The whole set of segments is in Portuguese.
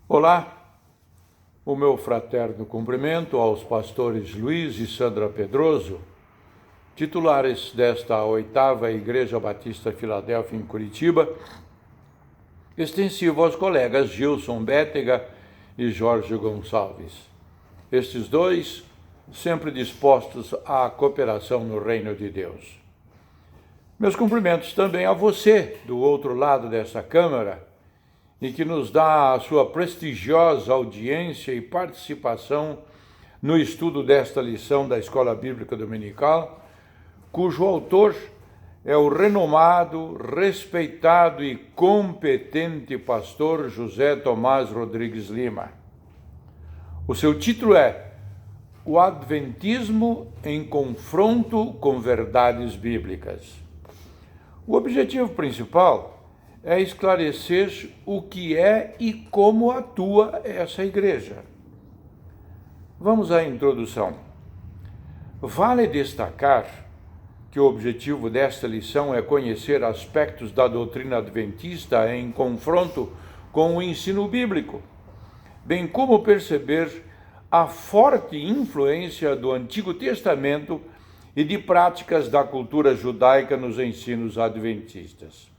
Olá, o meu fraterno cumprimento aos pastores Luiz e Sandra Pedroso, titulares desta 8ª Igreja Batista Filadélfia em Curitiba, extensivo aos colegas Gilson Bétega e Jorge Gonçalves. Estes dois sempre dispostos à cooperação no reino de Deus. Meus cumprimentos também a você, do outro lado dessa câmara, e que nos dá a sua prestigiosa audiência e participação no estudo desta lição da Escola Bíblica Dominical, cujo autor é o renomado, respeitado e competente pastor José Tomás Rodrigues Lima. O seu título é O Adventismo em Confronto com Verdades Bíblicas. O objetivo principal é esclarecer o que é e como atua essa igreja. Vamos à introdução. Vale destacar que o objetivo desta lição é conhecer aspectos da doutrina adventista em confronto com o ensino bíblico, bem como perceber a forte influência do Antigo Testamento e de práticas da cultura judaica nos ensinos adventistas.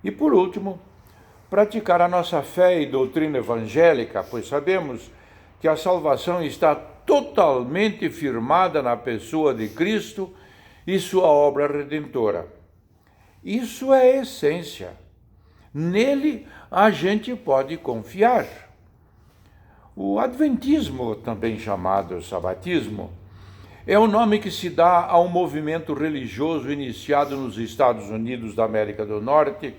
E por último, praticar a nossa fé e doutrina evangélica, pois sabemos que a salvação está totalmente firmada na pessoa de Cristo e sua obra redentora. Isso é a essência. Nele a gente pode confiar. O adventismo, também chamado sabatismo, é o nome que se dá a um movimento religioso iniciado nos Estados Unidos da América do Norte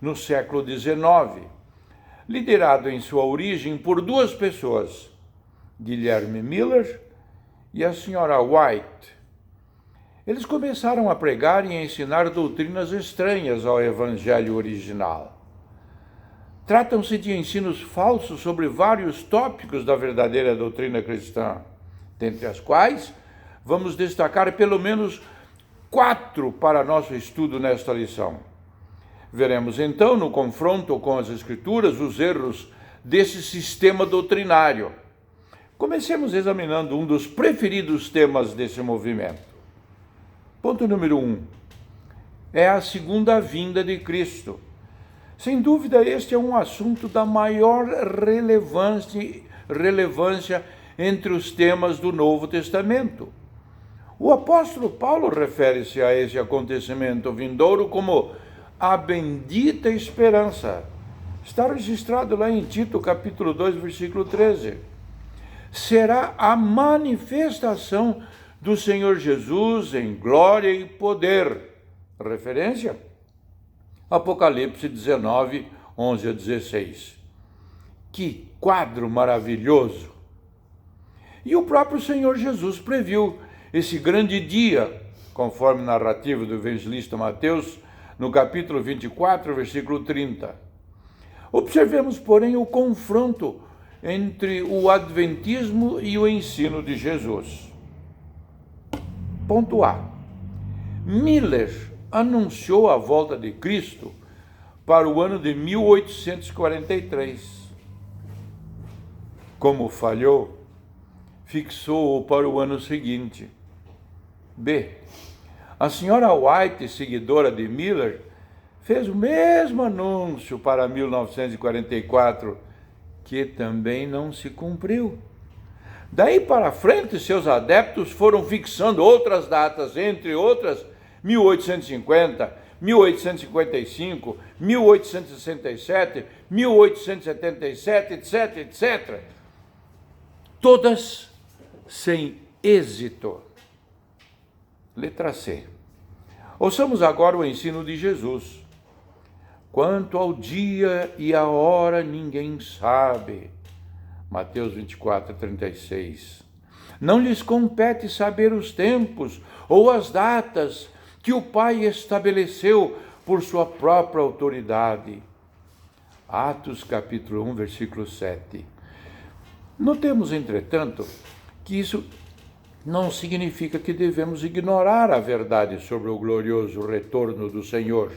no século XIX, liderado em sua origem por duas pessoas, Guilherme Miller e a senhora White. Eles começaram a pregar e a ensinar doutrinas estranhas ao evangelho original. Tratam-se de ensinos falsos sobre vários tópicos da verdadeira doutrina cristã, dentre as quais vamos destacar pelo menos 4 para nosso estudo nesta lição. Veremos então, no confronto com as Escrituras, os erros desse sistema doutrinário. Comecemos examinando um dos preferidos temas desse movimento. Ponto número 1. É a segunda vinda de Cristo. Sem dúvida, este é um assunto da maior relevância entre os temas do Novo Testamento. O apóstolo Paulo refere-se a esse acontecimento vindouro como a bendita esperança. Está registrado lá em Tito, capítulo 2, versículo 13. Será a manifestação do Senhor Jesus em glória e poder. Referência? Apocalipse 19, 11 a 16. Que quadro maravilhoso! E o próprio Senhor Jesus previu esse grande dia, conforme narrativa do evangelista Mateus, no capítulo 24, versículo 30. Observemos, porém, o confronto entre o adventismo e o ensino de Jesus. Ponto A. Miller anunciou a volta de Cristo para o ano de 1843. Como falhou, fixou-o para o ano seguinte. B. A senhora White, seguidora de Miller, fez o mesmo anúncio para 1944, que também não se cumpriu. Daí para frente, seus adeptos foram fixando outras datas, entre outras 1850, 1855, 1867, 1877, etc, etc. Todas sem êxito. Letra C. Ouçamos agora o ensino de Jesus. Quanto ao dia e a hora, ninguém sabe. Mateus 24, 36. Não lhes compete saber os tempos ou as datas que o Pai estabeleceu por sua própria autoridade. Atos capítulo 1, versículo 7. Notemos, entretanto, que isso não significa que devemos ignorar a verdade sobre o glorioso retorno do Senhor.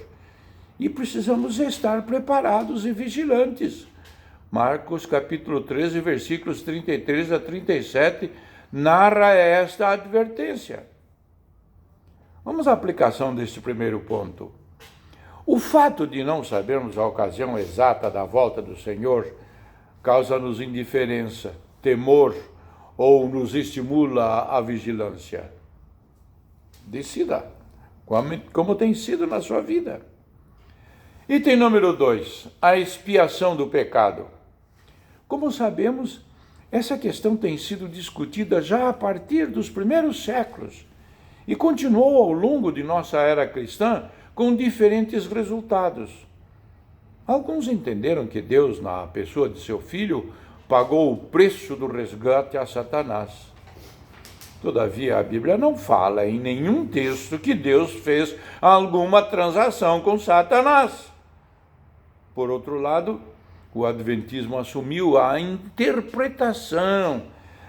E precisamos estar preparados e vigilantes, Marcos capítulo 13, versículos 33 a 37, narra esta advertência. Vamos à aplicação deste primeiro ponto. O fato de não sabermos a ocasião exata da volta do Senhor causa-nos indiferença, temor ou nos estimula à vigilância. Decida como tem sido na sua vida. Item número 2, a expiação do pecado. Como sabemos, essa questão tem sido discutida já a partir dos primeiros séculos e continuou ao longo de nossa era cristã com diferentes resultados. Alguns entenderam que Deus, na pessoa de seu Filho, pagou o preço do resgate a Satanás. Todavia, a Bíblia não fala em nenhum texto que Deus fez alguma transação com Satanás. Por outro lado, o Adventismo assumiu a interpretação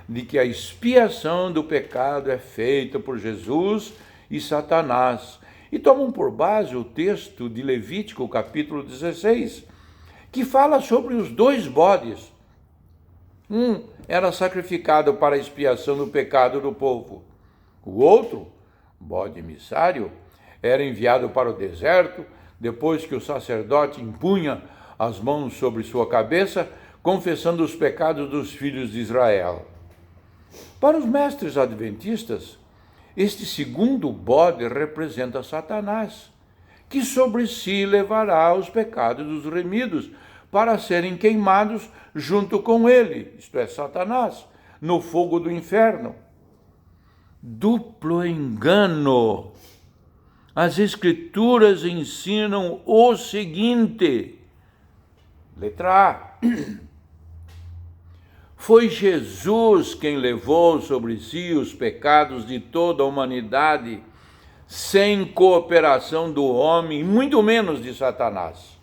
de que a expiação do pecado é feita por Jesus e Satanás, e tomam por base o texto de Levítico, capítulo 16, que fala sobre os 2 bodes. Um era sacrificado para a expiação do pecado do povo. O outro, bode emissário, era enviado para o deserto, depois que o sacerdote impunha as mãos sobre sua cabeça, confessando os pecados dos filhos de Israel. Para os mestres adventistas, este segundo bode representa Satanás, que sobre si levará os pecados dos remidos para serem queimados junto com ele, isto é, Satanás, no fogo do inferno. Duplo engano. As Escrituras ensinam o seguinte: letra A. Foi Jesus quem levou sobre si os pecados de toda a humanidade, sem cooperação do homem, muito menos de Satanás.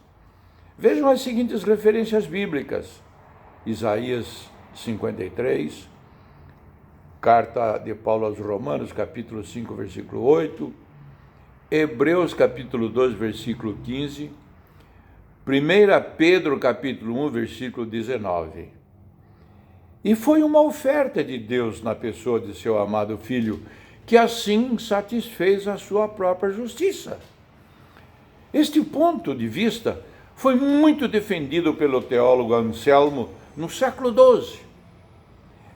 Vejam as seguintes referências bíblicas: Isaías 53, carta de Paulo aos Romanos, capítulo 5, versículo 8, Hebreus, capítulo 2, versículo 15, 1 Pedro, capítulo 1, versículo 19. E foi uma oferta de Deus na pessoa de seu amado Filho, que assim satisfez a sua própria justiça. Este ponto de vista foi muito defendido pelo teólogo Anselmo no século XII.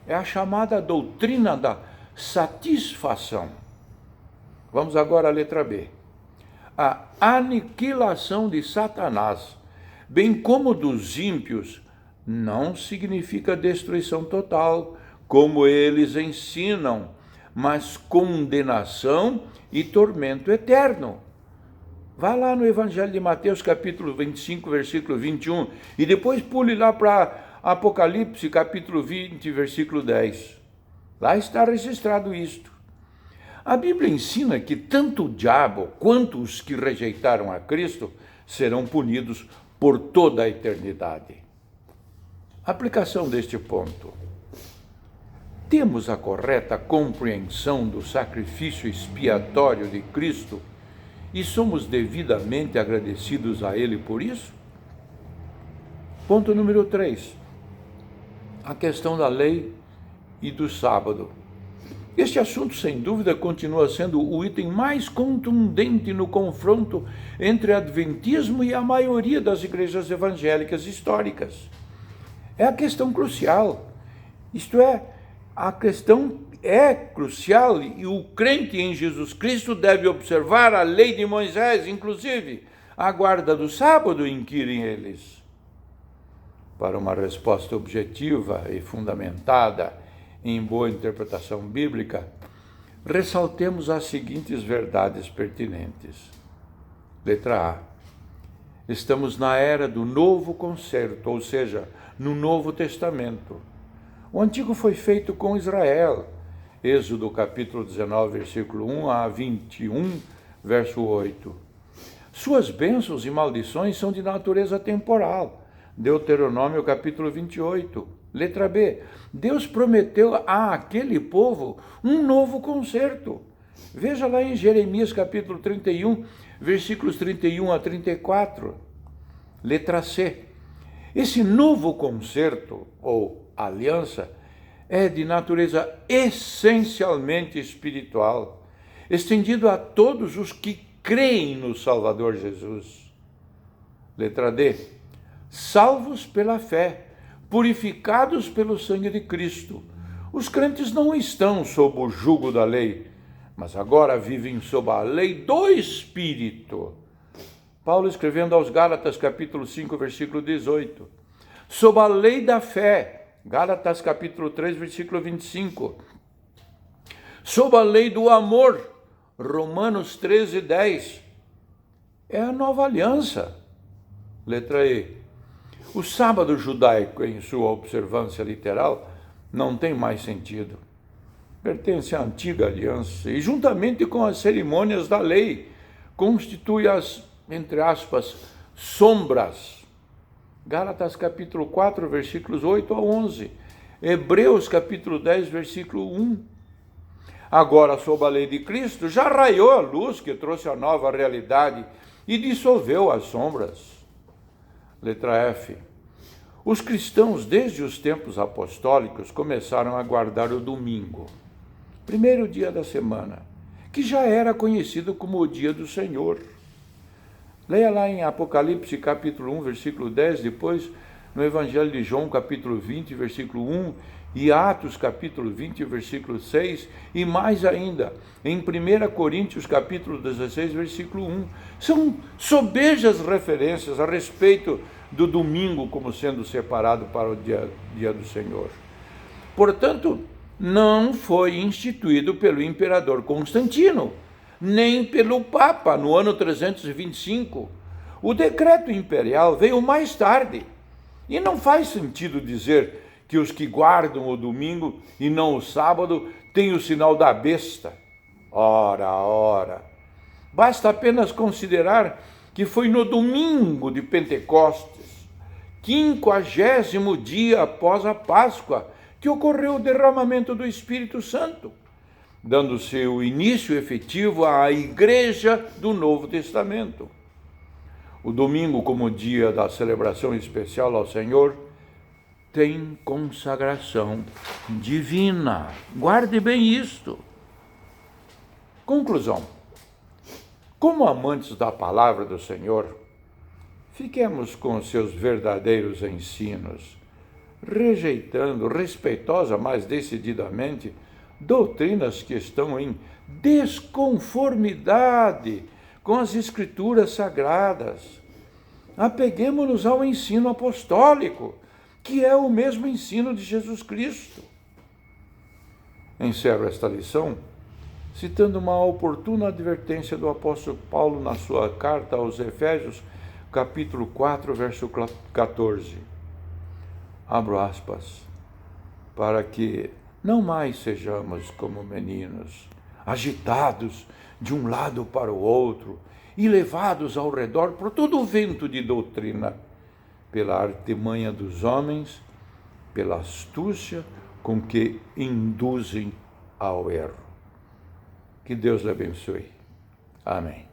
É a chamada doutrina da satisfação. Vamos agora à letra B. A aniquilação de Satanás, bem como dos ímpios, não significa destruição total, como eles ensinam, mas condenação e tormento eterno. Vá lá no Evangelho de Mateus, capítulo 25, versículo 21, e depois pule lá para Apocalipse, capítulo 20, versículo 10. Lá está registrado isto. A Bíblia ensina que tanto o diabo quanto os que rejeitaram a Cristo serão punidos por toda a eternidade. Aplicação deste ponto. Temos a correta compreensão do sacrifício expiatório de Cristo e somos devidamente agradecidos a Ele por isso? Ponto número 3. A questão da lei e do sábado. Este assunto, sem dúvida, continua sendo o item mais contundente no confronto entre Adventismo e a maioria das igrejas evangélicas históricas. É a questão crucial, isto é, a questão é crucial e o crente em Jesus Cristo deve observar a lei de Moisés, inclusive a guarda do sábado, inquirem eles. Para uma resposta objetiva e fundamentada em boa interpretação bíblica, ressaltemos as seguintes verdades pertinentes. Letra A. Estamos na era do novo concerto, ou seja, no Novo Testamento. O Antigo foi feito com Israel. Êxodo capítulo 19, versículo 1 a 21, verso 8. Suas bênçãos e maldições são de natureza temporal. Deuteronômio capítulo 28. Letra B. Deus prometeu a aquele povo um novo concerto. Veja lá em Jeremias capítulo 31, versículos 31 a 34. Letra C. Esse novo concerto, ou aliança, é de natureza essencialmente espiritual, estendido a todos os que creem no Salvador Jesus. Letra D. Salvos pela fé, purificados pelo sangue de Cristo. Os crentes não estão sob o jugo da lei, mas agora vivem sob a lei do Espírito. Paulo escrevendo aos Gálatas, capítulo 5, versículo 18. Sob a lei da fé, Gálatas, capítulo 3, versículo 25. Sob a lei do amor, Romanos 13, 10. É a nova aliança. Letra E. O sábado judaico, em sua observância literal, não tem mais sentido. Pertence à antiga aliança e, juntamente com as cerimônias da lei, constitui as, entre aspas, sombras. Gálatas capítulo 4, versículos 8 a 11. Hebreus capítulo 10, versículo 1. Agora, sob a lei de Cristo, já raiou a luz que trouxe a nova realidade e dissolveu as sombras. Letra F. Os cristãos, desde os tempos apostólicos, começaram a guardar o domingo, primeiro dia da semana, que já era conhecido como o dia do Senhor. Leia lá em Apocalipse, capítulo 1, versículo 10, depois no Evangelho de João, capítulo 20, versículo 1, e Atos, capítulo 20, versículo 6, e mais ainda, em 1 Coríntios, capítulo 16, versículo 1. São sobejas referências a respeito do domingo como sendo separado para o dia do Senhor. Portanto, não foi instituído pelo imperador Constantino, nem pelo Papa no ano 325. O decreto imperial veio mais tarde, e não faz sentido dizer que os que guardam o domingo e não o sábado têm o sinal da besta. Ora. Basta apenas considerar que foi no domingo de Pentecostes, 50º dia após a Páscoa, que ocorreu o derramamento do Espírito Santo, dando seu início efetivo à Igreja do Novo Testamento. O domingo, como dia da celebração especial ao Senhor, tem consagração divina. Guarde bem isto. Conclusão. Como amantes da palavra do Senhor, fiquemos com os seus verdadeiros ensinos, rejeitando respeitosa, mas decididamente, doutrinas que estão em desconformidade com as Escrituras Sagradas. Apeguemo-nos ao ensino apostólico, que é o mesmo ensino de Jesus Cristo. Encerro esta lição citando uma oportuna advertência do apóstolo Paulo na sua carta aos Efésios, capítulo 4, verso 14. Abro aspas. Para que não mais sejamos como meninos, agitados de um lado para o outro e levados ao redor por todo o vento de doutrina, pela artimanha dos homens, pela astúcia com que induzem ao erro. Que Deus lhe abençoe. Amém.